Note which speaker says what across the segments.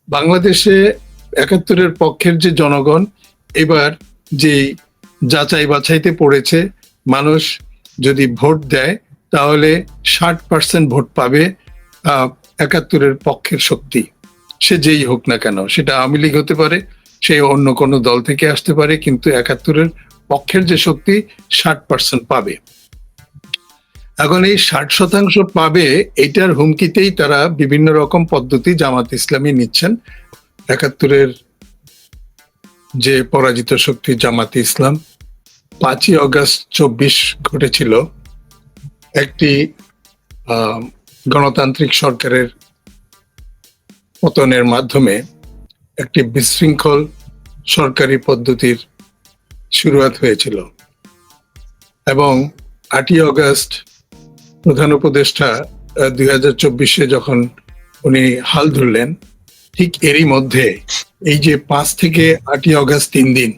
Speaker 1: বাংলাদেশে ৭১-এর পক্ষের যে জনগণ এবার যে যাচাই বাছাইতে পড়েছে, মানুষ যদি ভোট দেয় তাহলে ৬০% ভোট পাবে ৭১-এর পক্ষের শক্তি, সে যেই হোক না কেন। সেটা আওয়ামী লীগ হতে পারে, সে অন্য কোনো দল থেকে আসতে পারে, কিন্তু ৭১-এর পক্ষের যে শক্তি ৬০% পাবে। এখন এই ৬০% পাবে, এটার হুমকিতেই তারা বিভিন্ন রকম পদ্ধতি জামাত ইসলামী নিচ্ছেন। ৭১-এর যে পরাজিত শক্তি জামাতে ইসলাম, ৫ই অগস্ট ২৪ ঘটেছিল একটি গণতান্ত্রিক সরকারের পতনের মাধ্যমে একটি বিশৃঙ্খল সরকারি পদ্ধতির শুরুয়াত হয়েছিল, এবং ৮ই অগস্ট প্রধান উপদেষ্টা ২০২৪-এ যখন উনি হাল ধরলেন, ঠিক এরই মধ্যে এই যে ৫ থেকে ৮ই অগস্ট ৩ দিন,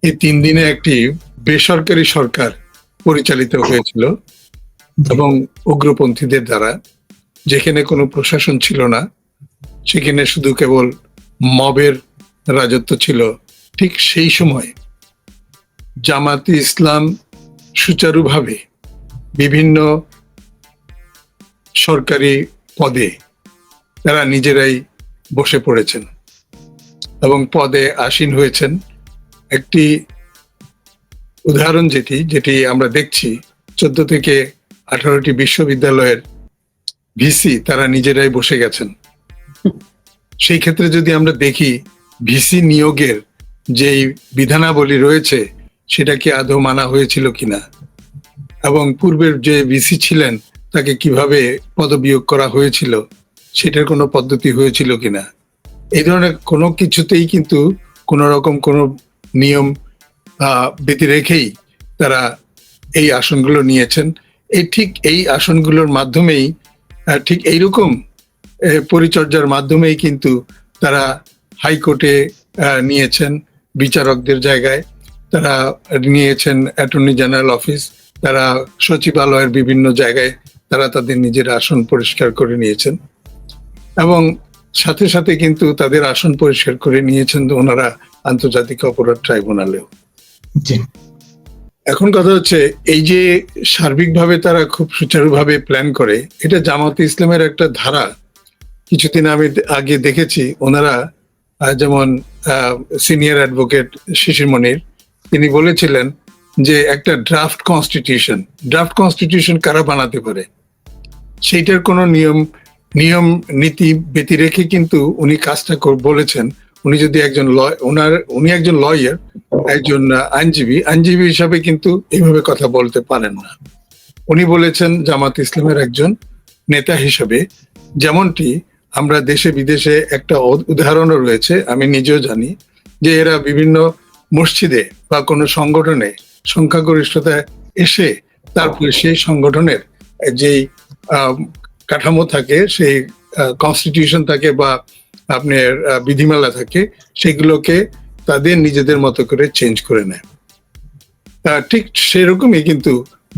Speaker 1: এই ৩ দিনে একটি বেসরকারি সরকার পরিচালিত হয়েছিল এবং উগ্রপন্থীদের দ্বারা, যেখানে কোনো প্রশাসন ছিল না, সেখানে শুধু কেবল মবের রাজত্ব ছিল। ঠিক সেই সময় জামাতে ইসলাম সুচারুভাবে বিভিন্ন সরকারি পদে তারা নিজেরাই বসে পড়েছেন এবং পদে আসীন হয়েছেন। একটি উদাহরণ যেটি আমরা দেখছি, 14 থেকে 18টি বিশ্ববিদ্যালয়ের ভিসি তারা নিজেরাই বসে গেছেন। সেই ক্ষেত্রে যদি আমরা দেখি ভিসি নিয়োগের যেই বিধানাবলী রয়েছে সেটা কি আদৌ মানা হয়েছিল কিনা, এবং পূর্বের যে ভিসি ছিলেন তাকে কিভাবে পদবিয়োগ করা হয়েছিল, সেটার কোনো পদ্ধতি হয়েছিল কিনা, এই ধরনের কোনো কিছুতেই কিন্তু কোনো রকম কোনো নিয়ম ব্যতি রেখেই তারা এই আসনগুলো নিয়েছেন। ঠিক এই আসনগুলোর মাধ্যমেই, ঠিক এইরকম পরিচর্যার মাধ্যমেই কিন্তু তারা হাইকোর্টে নিয়েছেন বিচারকদের জায়গায়, তারা নিয়েছেন অ্যাটর্নি জেনারেল অফিস, তারা সচিবালয়ের বিভিন্ন জায়গায় তারা তাদের নিজের আসন পরিষ্কার করে নিয়েছেন, এবং সাথে সাথে কিন্তু তাদের আসন পরিষ্কার করে নিয়েছেন ওনারা আন্তর্জাতিক অপরাধ ট্রাইব্যুনালেও। এখন কথা হচ্ছে, এই যে সার্বিকভাবে তারা খুব সুচারুভাবে প্ল্যান করে, এটা জামাতে ইসলামের একটা ধারা। কিছুদিন আমি আগে দেখেছি ওনারা, যেমন সিনিয়র অ্যাডভোকেট শিশির মনির, তিনি বলেছিলেন যে একটা ড্রাফট কনস্টিটিউশন কারা বানাতে পারে, সেইটার কোনো নিয়ম নীতি ব্যতি রেখে কিন্তু উনি কাজটা বলেছেন। উনি যদি উনি একজন লয়ার, একজন আইনজীবী হিসাবে কিন্তু এইভাবে কথা বলতে পারেন না। উনি বলেছেন জামাত ইসলামের একজন নেতা হিসেবে, যেমনটি আমরা দেশে বিদেশে একটা উদাহরণও রয়েছে, আমি নিজেও জানি, যে এরা বিভিন্ন মসজিদে বা কোনো সংগঠনে সংখ্যাগরিষ্ঠতায় এসে তারপরে সেই সংগঠনের যেই কাঠামো থাকে, সেই কনস্টিটিউশন থাকে বা আপনার বিধিমালা থাকে, সেগুলোকে তাদের নিজেদের মতো করে চেঞ্জ করে নেয়। ঠিক সেরকমই কিন্তু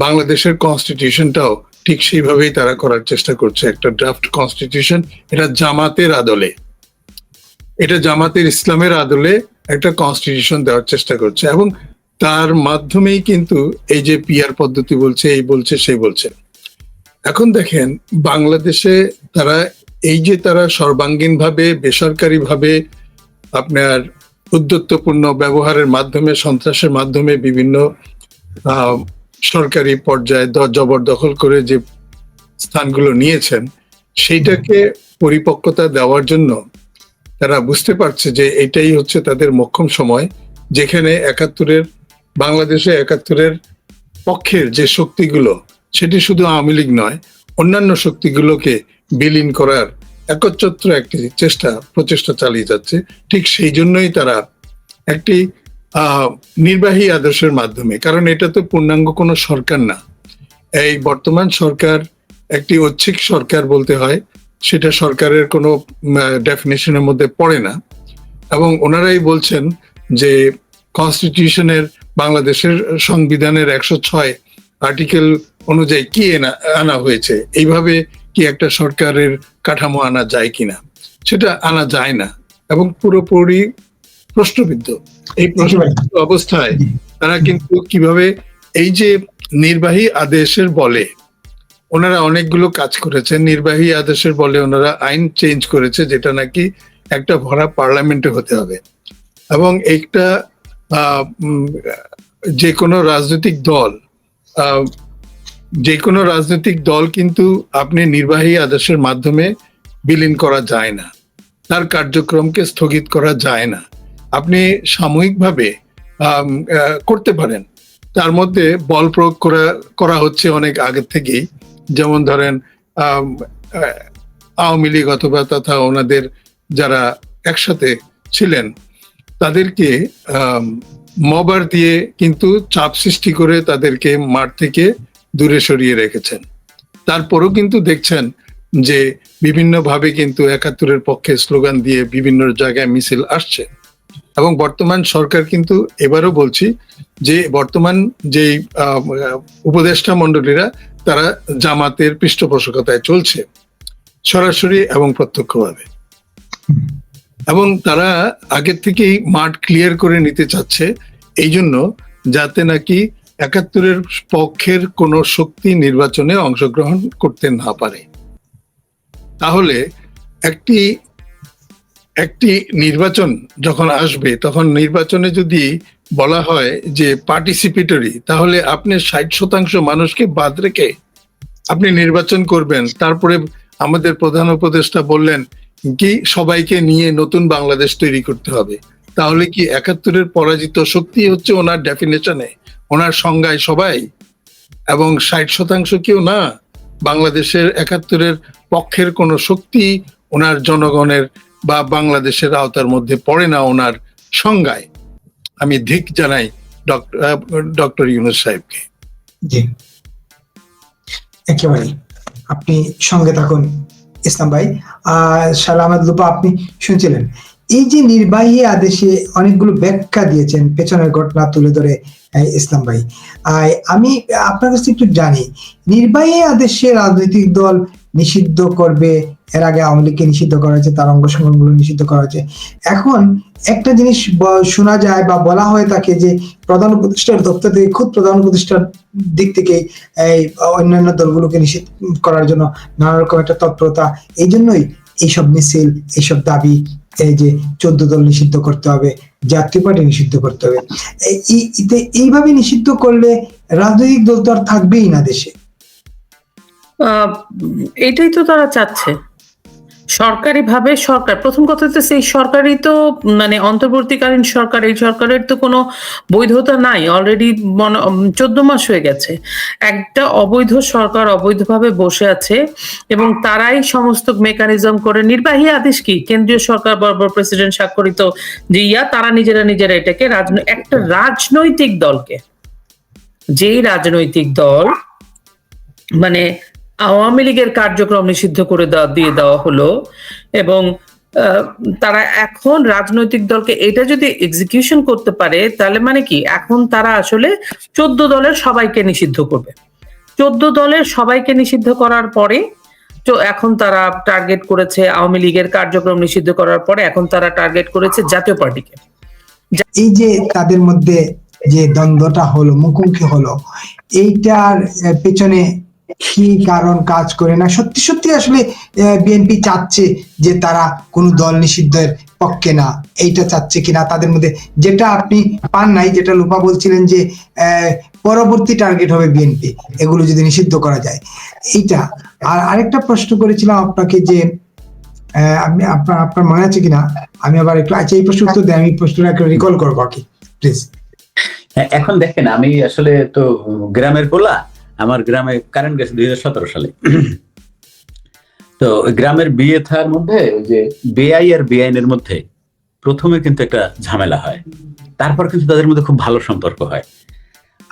Speaker 1: বাংলাদেশের কনস্টিটিউশনটাও ঠিক সেইভাবেই তারা করার চেষ্টা করছে, একটা ড্রাফট কনস্টিটিউশন। এটা জামাতের ইসলামের আদলে একটা কনস্টিটিউশন দেওয়ার চেষ্টা করছে, এবং তার মাধ্যমেই কিন্তু এই যে পিআর পদ্ধতি বলছে, এই বলছে সেই বলছে। এখন দেখেন বাংলাদেশে তারা সর্বাঙ্গীনভাবে বেসরকারিভাবে আপনার উদ্ধত্তপূর্ণ ব্যবহারের মাধ্যমে, সন্ত্রাসের মাধ্যমে বিভিন্ন সরকারি পর্যায়ে জবরদখল করে যে স্থানগুলো নিয়েছেন, সেইটাকে পরিপক্কতা দেওয়ার জন্য তারা বুঝতে পারছে যে এটাই হচ্ছে তাদের মোক্ষম সময়, যেখানে বাংলাদেশে ৭১-এর পক্ষের যে শক্তিগুলো, সেটি শুধু আওয়ামী লীগ নয়, অন্যান্য শক্তিগুলোকে বিলীন করার একচ্ছত্র একটি প্রচেষ্টা চালিয়ে যাচ্ছে। ঠিক সেই জন্যই তারা একটি নির্বাহী আদর্শের মাধ্যমে, কারণ এটা তো পূর্ণাঙ্গ কোনো সরকার না, এই বর্তমান সরকার একটি ঐচ্ছিক সরকার বলতে হয়, সেটা সরকারের কোনো ডেফিনেশনের মধ্যে পড়ে না। এবং ওনারাই বলছেন যে কনস্টিটিউশনের, বাংলাদেশের সংবিধানের ১০৬ আর্টিকেল অনুযায়ী কি আনা হয়েছে, এইভাবে কি একটা সরকারের কাঠামো আনা যায় কিনা, সেটা আনা যায় না এবং পুরোপুরি প্রশ্নবিদ্ধ। এই প্রশ্নবিদ্ধ অবস্থায় তারা কিন্তু কিভাবে এই যে নির্বাহী আদেশের বলে ওনারা অনেকগুলো কাজ করেছেন, নির্বাহী আদেশের বলে ওনারা আইন চেঞ্জ করেছে যেটা নাকি একটা ভরা পার্লামেন্টে হতে হবে এবং একটা যে কোনো রাজনৈতিক দল কিন্তু আপনি নির্বাহী আদেশের মাধ্যমে বিলীন করা যায় না, তার কার্যক্রমকে স্থগিত করা যায় না। আপনি সাময়িকভাবে করতে পারেন, তার মধ্যে বল প্রয়োগ করা হচ্ছে অনেক আগে থেকেই। যেমন ধরেন আওয়ামী লীগ অথবা তথা ওনাদের যারা একসাথে ছিলেন তাদেরকে মবার দিয়ে কিন্তু চাপ সৃষ্টি করে তাদেরকে মাঠ থেকে দূরে সরিয়ে রেখেছেন। তারপরও কিন্তু দেখছেন যে বিভিন্নভাবে কিন্তু ৭১-এর পক্ষে স্লোগান দিয়ে বিভিন্ন জায়গায় মিছিল আসছে এবং বর্তমান সরকার কিন্তু এবারও বলছি যে বর্তমান যে উপদেষ্টা মণ্ডলীরা তারা জামাতের পৃষ্ঠপোষকতায় চলছে সরাসরি এবং প্রত্যক্ষভাবে, এবং তারা আগের থেকেই মাঠ ক্লিয়ার করে নিতে চাচ্ছে এই জন্য যাতে নাকি ৭১-এর পক্ষের কোনো শক্তি নির্বাচনে অংশগ্রহণ করতে না পারে। তাহলে একটি নির্বাচন যখন আসবে তখন নির্বাচনে যদি বলা হয় যে পার্টিসিপেটরি, তাহলে আপনি ৬০% মানুষকে বাদ রেখে আপনি নির্বাচন করবেন। তারপরে আমাদের প্রধান উপদেষ্টা বললেন কি সবাইকে নিয়ে নতুন বাংলাদেশ তৈরি করতে হবে। তাহলে কি ৭১-এর পরাজিত শক্তি হচ্ছে ওনার ডেফিনেশনে, ওনার সংজ্ঞায় সবাই, এবং ৬০% কেউ না? বাংলাদেশের ৭১-এর পক্ষের কোনো শক্তি ওনার জনগণের বা বাংলাদেশের আওতার মধ্যে পড়ে না ওনার সংজ্ঞায়। আমি ধিক জানাই ডক্টর ইউনূস সাহেবকে।
Speaker 2: জি, একেবারে আপনি সঙ্গে থাকুন ইসলাম ভাই। শালা আহমেদ লুপা, আপনি শুনছিলেন এই যে নির্বাহী আদেশে অনেকগুলো ব্যাখ্যা দিয়েছেন পেছনের ঘটনা তুলে ধরে ইসলাম ভাই। আমি আপনার কাছে একটু জানি, নির্বাহী আদেশে রাজনৈতিক দল নিষিদ্ধ করবে, এর আগে আওয়ামী লীগকে নিষিদ্ধ করা হয়েছে, তার অঙ্গ সংগঠনগুলো নিষিদ্ধ করা হয়েছে। এখন একটা জিনিস শোনা যায় বা বলা হয়ে থাকে যে প্রধান উপদেষ্টার দপ্তর থেকে, খুব প্রধান উপদেষ্টার দিক থেকে এই অন্যান্য দলগুলোকে নিষিদ্ধ করার জন্য নানা রকম একটা তৎপরতা, এই জন্যই এইসব মিছিল, এইসব দাবি, এই যে 14 দল নিষিদ্ধ করতে হবে, জাতীয় পার্টি নিষিদ্ধ করতে হবে। এইভাবে নিষিদ্ধ করলে রাজনৈতিক দল তো আর থাকবেই না দেশে।
Speaker 3: এটাই তো তারা চাচ্ছে সরকারি ভাবে। সরকার প্রথম কথা হচ্ছে সেই সরকারই তো মানে অন্তর্বর্তীকালীন সরকার, এই সরকারের তো কোনো বৈধতা নাই, অলরেডি 14 মাস হয়ে গেছে। একটা অবৈধ সরকার অবৈধভাবে বসে আছে এবং তারাই সমস্ত মেকানিজম করে, নির্বাহী আদেশ কি কেন্দ্রীয় সরকার বরাবর প্রেসিডেন্ট স্বাক্ষরিত যে তারা নিজেরা এটাকে একটা রাজনৈতিক দলকে, যেই রাজনৈতিক দল মানে আওয়ামী লীগের কার্যক্রম নিষিদ্ধ করে দিয়ে দেওয়া হলো, এবং তারা এখন রাজনৈতিক দলকে এটা যদি এক্সিকিউশন করতে পারে তাহলে মানে কি এখন তারা আসলে 14 দলের সবাইকে নিষিদ্ধ করবে। 14 দলের সবাইকে নিষিদ্ধ করার পরে তো এখন তারা টার্গেট করেছে আওয়ামী লীগের কার্যক্রম নিষিদ্ধ করার পরে এখন তারা টার্গেট করেছে জাতীয় পার্টিকে।
Speaker 2: এই যে তাদের মধ্যে যে দ্বন্দ্বটা হলো, মুখোমুখি হলো, এইটার পেছনে কি কারণ কাজ করে না? সত্যি সত্যি আসলে বিএনপি চাচ্ছে যে তারা কোনো দল নিষিদ্ধের পক্ষে না, এইটা চাচ্ছে কিনা তাদের মধ্যে, যেটা আপনি পান নাই, যেটা লুপা বলছিলেন যে পরবর্তী টার্গেট হবে বিএনপি এগুলো যদি নিষিদ্ধ করা যায়, এইটা। আর আরেকটা প্রশ্ন করেছিলাম আপনাকে যে আপনি আপনার মনে আছে কিনা, আমি আবার একটু এই প্রশ্ন উত্তর দেয়, আমি প্রশ্নটা একটু রিকল করবো আর কি, প্লিজ।
Speaker 4: এখন দেখেন, আমি আসলে তো গ্রামের পোলা, আমার গ্রামে কারেন্ট গেছে 2017 সালে। তো গ্রামের বিয়ে থার মধ্যে যে বেআই আর বেআইনের মধ্যে প্রথমে কিন্তু একটা ঝামেলা হয়, তারপর কিন্তু তাদের মধ্যে খুব ভালো সম্পর্ক হয়।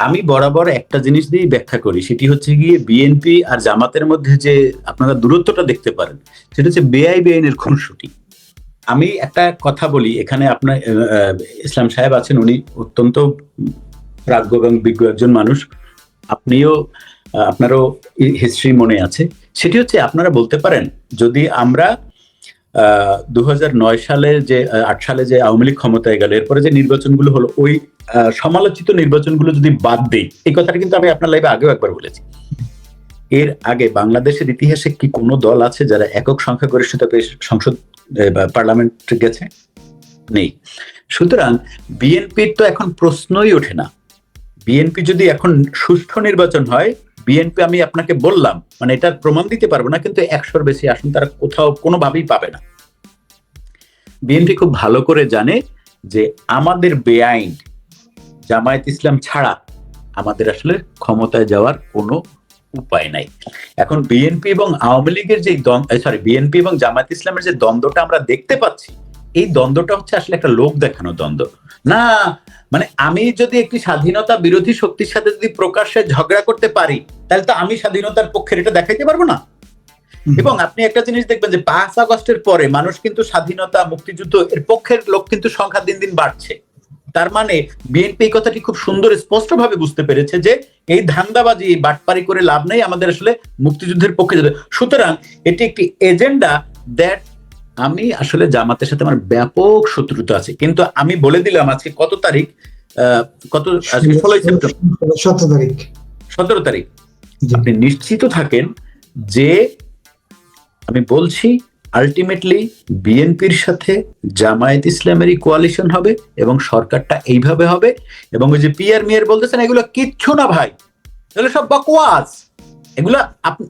Speaker 4: আমি বরাবর একটা জিনিস দিয়ে ব্যাখ্যা করি, সেটি হচ্ছে গিয়ে বিএনপি আর জামাতের মধ্যে যে আপনারা দূরত্বটা দেখতে পারেন, সেটা হচ্ছে বেআই বেআইনের খুনসুটি। আমি একটা কথা বলি, এখানে আপনার ইসলাম সাহেব আছেন, উনি অত্যন্ত প্রাজ্ঞ এবং বিজ্ঞ একজন মানুষ, আপনিও আপনারও হিস্ট্রি মনে আছে। সেটি হচ্ছে আপনারা বলতে পারেন যদি আমরা 2009 সালে যে 8 সালে যে আওয়ামী লীগ ক্ষমতায় গেল, এরপরে যে নির্বাচনগুলো হলো, ওই সমালোচিত নির্বাচনগুলো যদি বাদ দেই, এই কথাটা কিন্তু আমি আপনার লাইভে আগেও একবার বলেছি, এর আগে বাংলাদেশের ইতিহাসে কি কোনো দল আছে যারা একক সংখ্যাগরিষ্ঠতা পেয়ে সংসদ বা পার্লামেন্ট গেছে? নেই। সুতরাং বিএনপির তো এখন প্রশ্নই ওঠে না। বিএনপি যদি এখন সুষ্ঠু নির্বাচন হয়, বিএনপি, আমি আপনাকে বললাম, মানে এটার প্রমাণ দিতে পারবো না, কিন্তু 100-র বেশি আসন তারা কোথাও কোনোভাবেই পাবে না। বিএনপি খুব ভালো করে জানে যে আমাদের বেআইন জামায়াত ইসলাম ছাড়া আমাদের আসলে ক্ষমতায় যাওয়ার কোনো উপায় নাই। এখন বিএনপি এবং আওয়ামী লীগের যে বিএনপি এবং জামায়াত ইসলামের যে দ্বন্দ্বটা আমরা দেখতে পাচ্ছি, এই দ্বন্দ্বটা হচ্ছে আসলে একটা লোক দেখানো দ্বন্দ্ব না। মানে আমি যদি একটি স্বাধীনতা বিরোধী শক্তির সাথে যদি প্রকাশ্যে ঝগড়া করতে পারি, তাহলে তো আমি স্বাধীনতার পক্ষের এটা দেখাইতে পারবো না। এবং আপনি একটা জিনিস দেখবেন যে 5 আগস্টের পরে মানুষ কিন্তু স্বাধীনতা, মুক্তিযুদ্ধ এর পক্ষের লোক কিন্তু সংখ্যা দিন দিন বাড়ছে। তার মানে বিএনপি এই কথাটি খুব সুন্দর স্পষ্ট ভাবে বুঝতে পেরেছে যে এই ধান্দাবাজি, এই বাটপারি করে লাভ নেই, আমাদের আসলে মুক্তিযুদ্ধের পক্ষে যেতে। সুতরাং এটি একটি এজেন্ডা দ্যাট, আমি আসলে জামাতের সাথে আমার ব্যাপক শত্রুতা আছে, কিন্তু আমি বলে দিলাম আজকে কত তারিখ, 17 তারিখ, আপনি নিশ্চিত থাকেন যে আমি বলছি আলটিমেটলি বিএনপির সাথে জামায়াত ইসলামেরই কোয়ালিশন হবে এবং সরকারটা এইভাবে হবে। এবং ওই যে পিয়ার মিয়ার বলতেছেন, এগুলো কিচ্ছু না ভাই, এগুলো সব বকওয়াস। এগুলো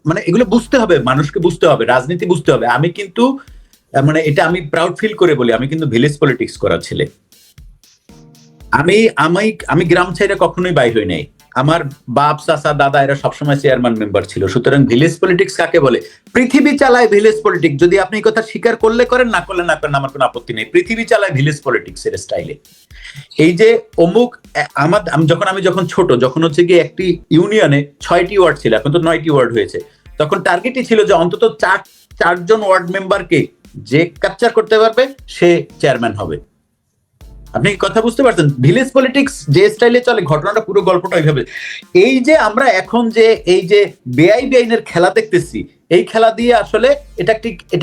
Speaker 4: মানে এগুলো বুঝতে হবে, মানুষকে বুঝতে হবে, রাজনীতি বুঝতে হবে। আমি কিন্তু মানে এটা আমি প্রাউড ফিল করে বলি, আমি কিন্তু ভিলেজ পলিটিক্স করা ছেলে। আমি গ্রাম ছাইরা কখনোই বাইর হই নাই। আমার বাপ, চাচা, দাদা এরা সবসময় চেয়ারম্যান মেম্বার ছিল। সুতরাং ভিলেজ পলিটিক্স কাকে বলে? পৃথিবী চালায় ভিলেজ পলিটিক্স। যদি আপনি এই কথা স্বীকার করলে করেন, না করলে না করেন, আমার কোনো আপত্তি নেই। পৃথিবী চালায় ভিলেজ পলিটিক্স এর স্টাইলে। এই যে অমুক, আমি যখন ছোট, যখন হচ্ছে গিয়ে একটি ইউনিয়নে 6টি ওয়ার্ড ছিল, এখন তো 9টি ওয়ার্ড হয়েছে, তখন টার্গেটই ছিল যে অন্তত 4জন ওয়ার্ড মেম্বারকে যে ক্যাপচার করতে পারবে সে চেয়ারম্যান হবে। আপনি কথা বুঝতে পারছেন? ভিলেজ পলিটিক্স যে স্টাইলে চলে, ঘটনাটা পুরো গল্পটা ওইভাবে। এই যে আমরা এখন যে এই যে বেআইনের খেলা দেখতেছি, এই খেলা দিয়ে আসলে এটা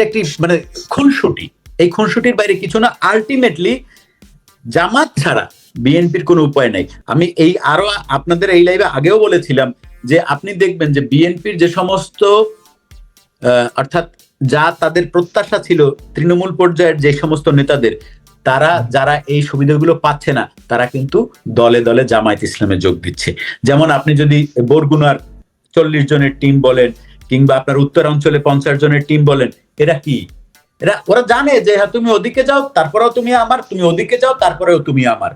Speaker 4: একটি মানে খুনসুটি। এই খুনসুটির বাইরে কিছু না। আলটিমেটলি জামাত ছাড়া বিএনপির কোনো উপায় নাই। আমি আরো আপনাদের এই লাইভে আগেও বলেছিলাম যে আপনি দেখবেন যে বিএনপির যে সমস্ত অর্থাৎ যা তাদের প্রত্যাশা ছিল তৃণমূল পর্যায়ের যে সমস্ত নেতাদের, তারা যারা এই সুবিধাগুলো পাচ্ছে না, তারা কিন্তু দলে দলে জামায়াত ইসলামে যোগ দিচ্ছে। যেমন আপনি যদি বরগুনার 40 জনের টিম বলেন, কিংবা আপনার উত্তরাঞ্চলে 50 জনের টিম বলেন, ওরা জানে যে হ্যাঁ, তুমি ওদিকে যাও তারপরেও তুমি আমার, তুমি ওদিকে যাও তারপরেও তুমি আমার।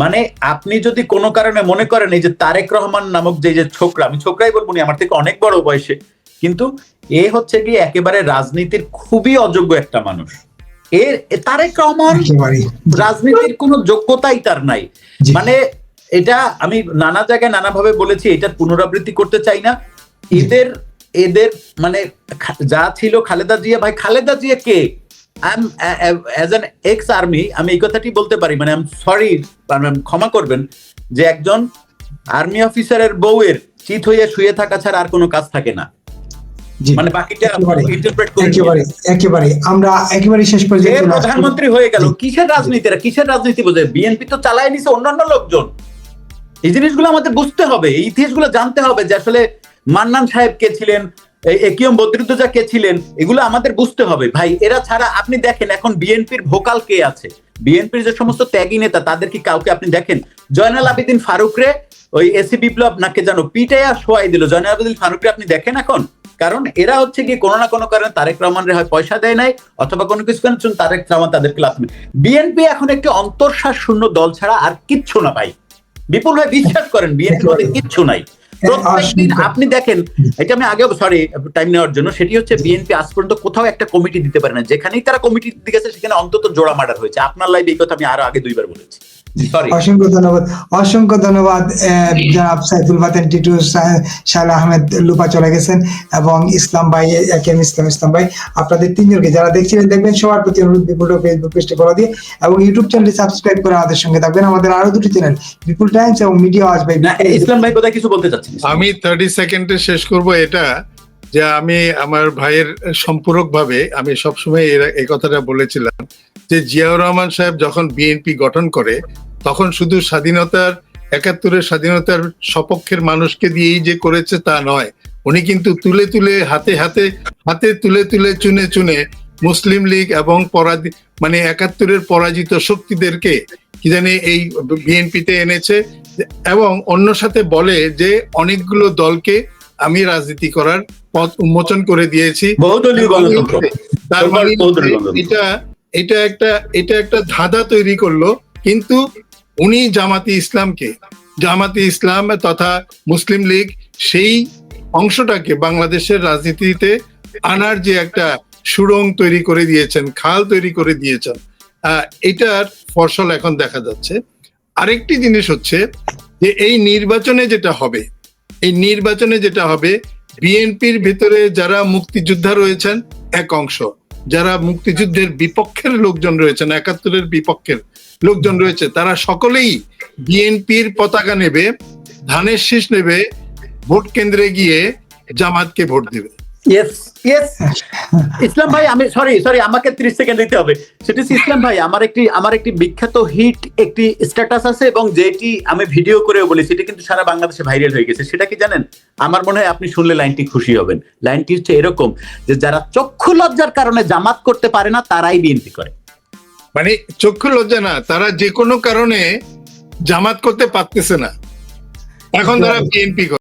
Speaker 4: মানে আপনি যদি কোনো কারণে মনে করেন এই যে তারেক রহমান নামক যে ছোকরা, আমি ছোকরাই বলবো না, আমার থেকে অনেক বড় বয়সে, কিন্তু এ হচ্ছে গিয়ে একেবারে রাজনীতির খুবই অযোগ্য একটা মানুষ। তারেক রহমান রাজনীতির কোনো যোগ্যতাই তার নাই। মানে এটা আমি নানা জায়গায় নানাভাবে বলেছি, এটার পুনরাবৃত্তি করতে চাই না। এদের মানে যা ছিল খালেদা জিয়া, ভাই খালেদা জিয়া কে? অ্যাজ অ্যান এক্স আর্মি আমি এই কথাটি বলতে পারি, মানে আই এম সরি, ক্ষমা করবেন, যে একজন আর্মি অফিসারের বউয়ের চিত হইয়া শুয়ে থাকা ছাড়া আর কোনো কাজ থাকে না। মানে বাকিটা ইন্টারপ্রেট করে
Speaker 2: একেবারে আমরা একেবারে শেষ পর্যন্ত
Speaker 4: প্রধানমন্ত্রী হয়ে গেল। কিসের রাজনীতি বোঝে? বিএনপি তো চালায় নিছে অন্যান্য লোকজন। এই জিনিসগুলো আমাদের বুঝতে হবে, এই ইতিহাসগুলো জানতে হবে যে আসলে মান্নান সাহেব কে ছিলেন, একিউম বদরুদ্দোজা কে ছিলেন, এগুলো আমাদের বুঝতে হবে ভাই। এরা ছাড়া আপনি দেখেন এখন বিএনপির ভোকাল কে আছে? বিএনপির যে সমস্ত ত্যাগী নেতা, তাদের কি কাউকে আপনি দেখেন? জয়নাল আবেদিন ফারুকরে ওই এসি বিপ্লব নাকে জানো পিটাইয়া শোয়াই দিল, জয়নাল আবেদিন ফারুকরে আপনি দেখেন এখন? কারণ এরা হচ্ছে কি কোনো না কোনো কারণে তারেক রহমানের হয় পয়সা দেয় নাই, অথবা কোনো কিছু কেন তারেক রহমান তাদেরকে লাভ নেই। বিএনপি এখন একটি অন্তঃশ্বাস শূন্য দল ছাড়া আর কিচ্ছু না ভাই। বিপুল ভাই বিশ্বাস করেন, বিএনপি মধ্যে কিচ্ছু নাই। প্রত্যেকদিন আপনি দেখেন, এটা আমি আগেও সরি টাইম নেওয়ার জন্য, সেটি হচ্ছে বিএনপি আজ পর্যন্ত কোথাও একটা কমিটি দিতে পারে না। যেখানেই তারা কমিটি দিতে গেছে সেখানে অন্তত জোড়া মার্ডার হয়েছে। আপনার লাইভে এই কথা আমি আরো আগে 2বার বলেছি।
Speaker 2: অসংখ্য ধন্যবাদ জনাব সাইফুল বাতেন টিটু, শাহ আহমেদ লুপা চলে গেছেন, এবং ইসলাম ভাই, ইসলাম ভাই, আপনাদের 3জনকে যারা দেখছিলেন দেখবেন, সবার প্রতি অনুরোধ বিপুল ফেসবুক পেজটি ফলো দিয়ে এবং ইউটিউব চ্যানেলটি সাবস্ক্রাইব করে আমাদের সঙ্গে থাকবেন। আমাদের আরো 2টি চ্যানেল, বিপুল টাইমস এবং মিডিয়া ওয়াচ। ভাই
Speaker 4: ইসলাম ভাই কোথায় কিছু বলতে চাচ্ছেন?
Speaker 1: আমি 30 সেকেন্ডে শেষ করব। এটা যে আমি আমার ভাইয়ের সম্পূরক ভাবে আমি সবসময় এই কথাটা বলেছিলাম যে জিয়াউর রহমান সাহেব যখন বিএনপি গঠন করে তখন শুধু স্বাধীনতার ৭১-এর স্বাধীনতার সপক্ষের মানুষকে দিয়েই যে করেছে তা নয়, উনি কিন্তু তুলে তুলে হাতে তুলে তুলে চুনে চুনে মুসলিম লীগ এবং মানে ৭১-এর পরাজিত শক্তিদেরকে কি জানি এই বিএনপিতে এনেছে, এবং অন্য সাথে বলে যে অনেকগুলো দলকে আমি রাজনীতি করার পথ উন্মোচন করে দিয়েছি।
Speaker 4: বহুদলীয় গণতন্ত্র,
Speaker 1: তার মানে এটা একটা ধাঁধা তৈরি করলো। কিন্তু উনি জামাতি ইসলাম তথা মুসলিম লীগ সেই অংশটাকে বাংলাদেশের রাজনীতিতে আনার যে একটা সুড়ং তৈরি করে দিয়েছেন, খাল তৈরি করে দিয়েছেন, এটার ফসল এখন দেখা যাচ্ছে। আরেকটি জিনিস হচ্ছে যে এই নির্বাচনে যেটা হবে বিএনপির ভিতরে যারা মুক্তিযোদ্ধা রয়েছেন এক অংশ, যারা মুক্তিযুদ্ধের বিপক্ষের লোকজন রয়েছেন, ৭১-এর বিপক্ষের লোকজন রয়েছে, তারা সকলেই বিএনপির পতাকা নেবে, ধানের শীষ নেবে, ভোট কেন্দ্রে গিয়ে জামাতকে ভোট দেবে।
Speaker 4: ইসলাম ভাই, আমি সরি আমাকে 30 সেকেন্ড দিতে হবে। সেটা হচ্ছে ইসলাম ভাই, আমার একটি বিখ্যাত হিট একটি স্ট্যাটাস আছে এবং যেটি আমি ভিডিও করেও বলেছি, এটা কিন্তু সারা বাংলাদেশে ভাইরাল হয়ে গেছে। সেটা কি জানেন? আমার মনে হয় আপনি শুনলে লাইনটি খুশি হবেন। লাইনটি হচ্ছে এরকম যে যারা চক্ষু লজ্জার কারণে জামাত করতে পারে না তারাই বিএনপি করে।
Speaker 1: মানে চক্ষু লজ্জা না, তারা যে কোনো কারণে জামাত করতে পারতেছে না, এখন তারা বিএনপি করে।